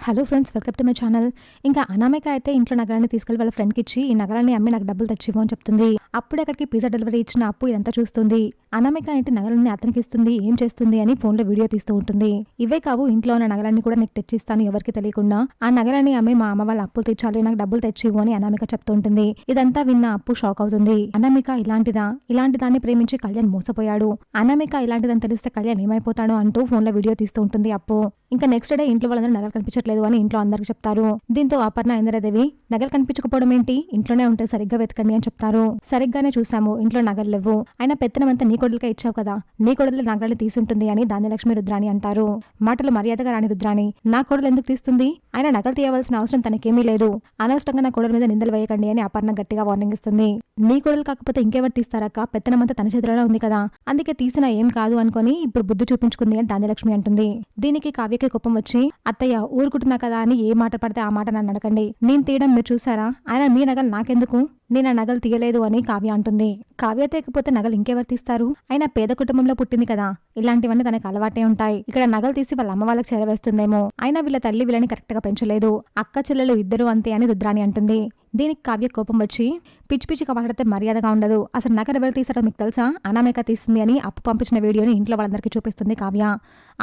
Hello friends, welcome to my channel. ఇంకా అనామిక అయితే ఇంట్లో నగరాన్ని తీసుకెళ్లి వాళ్ళ ఫ్రెండ్కి ఇచ్చి ఈ నగరాన్ని అమ్మి నాకు డబ్బులు తెచ్చివ్వు అని చెప్తుంది. అప్పుడే అక్కడికి పిజ్జా డెలివరీ ఇచ్చిన అప్పు ఇదంతా చూస్తుంది. అనామిక ఇంటి నగరాన్ని అతనికి ఇస్తుంది, ఏం చేస్తుంది అని ఫోన్లో వీడియో తీస్తూ ఉంటుంది. ఇవే కావు, ఇంట్లో ఉన్న నగరాన్ని కూడా నీకు తెచ్చిస్తాను ఎవరికి తెలియకుండా. ఆ నగరాన్ని అమ్మి మా అమ్మ వాళ్ళ అప్పులు తెచ్చాలి, నాకు డబ్బులు తెచ్చివ్వు అని అనామిక చెప్తూ ఉంటుంది. ఇదంతా విన్న అప్పు షాక్ అవుతుంది. అనామిక ఇలాంటి దాన్ని ప్రేమించి కళ్యాణ్ మోసపోయాడు, అనామిక ఇలాంటిదని తెలిస్తే కళ్యాణ్ ఏమైపోతాడో అంటూ ఫోన్లో వీడియో తీస్తూ ఉంటుంది అప్పు. ఇంకా నెక్స్ట్ డే ఇంట్లో వాళ్ళందరూ నగలు కనిపించట్లేదు అని ఇంట్లో అందరికి చెప్తారు. దీంతో అపర్ణ ఇంద్రదేవి నగలు కనిపించకపోవడం ఏంటి, ఇంట్లోనే ఉంటే సరిగ్గా వెతకండి అని చెప్తారు. సరిగ్గానే చూసాము, ఇంట్లో నగలు లేవు, అయినా పెత్తనమంతా నీ కొడులకే ఇచ్చావు కదా, నీ కొడులు నగలు తీసుంటుంది అని ధాన్యలక్ష్మి రుద్రాణి అంటారు. మాటలు మర్యాదగా రాని రుద్రాణి, నా కొడులు ఎందుకు తీస్తుంది, అయినా నగలు తీయవలసిన అవసరం తనకేమీ లేదు, అనవసరంగా నా కొడుల మీద నిందలు వేయకండి అని అపర్ణ గట్టిగా వార్నింగ్ ఇస్తుంది. నీ కొడులు కాకపోతే ఇంకెవరు తీస్తారక్క, పెత్తనమంతా తన చేతిలోనే ఉంది కదా, అందుకే తీసినా ఏం కాదు అనుకుని ఇప్పుడు బుద్ధి చూపించుకుంది అని ధాన్యలక్ష్మి అంటుంది. దీనికి కావ్యకి కోపం వచ్చి, అత్తయ్య ఊరుకుంటున్నా కదా అని ఏ మాట పడితే ఆ మాట నన్ను అడగండి, నేను తీయడం మీరు చూసారా, ఆయన మీ నగలు నాకెందుకు, నేను ఆ నగలు తీయలేదు అని కావ్య అంటుంది. కావ్య తీయకపోతే నగలు ఇంకెవరు తీస్తారు, అయినా పేద కుటుంబంలో పుట్టింది కదా, ఇలాంటివన్నీ తనకు అలవాటే ఉంటాయి, ఇక్కడ నగలు తీసి వాళ్ళ అమ్మ వాళ్ళకి చేరవేస్తుందేమో, అయినా వీళ్ళ తల్లి వీళ్ళని కరెక్ట్ గా పెంచలేదు, అక్క చెల్లెలు ఇద్దరు అంతే అని రుద్రాణి అంటుంది. దీనికి కావ్య కోపం వచ్చి, పిచ్చి పిచ్చిగా మాట్లాడితే మర్యాదగా ఉండదు, అసలు నగలు ఎవరు తీసారో మీకు తెలుసా, అనామిక తీసింది అని అప్పు పంపించిన వీడియోని ఇంట్లో వాళ్ళందరికీ చూపిస్తుంది కావ్య.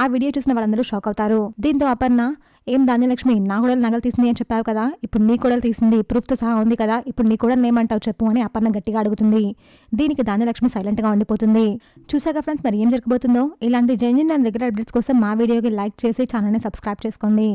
ఆ వీడియో చూసిన వాళ్ళందరూ షాక్ అవుతారు. దీంతో అపర్ణ, ఏం ధాన్యలక్ష్మి, నా కొడలు నగలు తీసింది అని చెప్పావు కదా, ఇప్పుడు నీ కొడలు తీసింది, ప్రూఫ్తో సహా ఉంది కదా, ఇప్పుడు నీ కొడలు ఏమంటావు చెప్పు అని అపర్ణ గట్టిగా అడుగుతుంది. దీనికి ధాన్యలక్ష్మి సైలెంట్ గా ఉండిపోతుంది. చూసాక ఫ్రెండ్స్, మరి ఏం జరగబోతుందో. ఇలాంటి జెన్యూన్ అండ్ రెగ్యులర్ అప్డేట్స్ కోసం మా వీడియోకి లైక్ చేసి ఛానల్ని సబ్స్క్రైబ్ చేసుకోండి.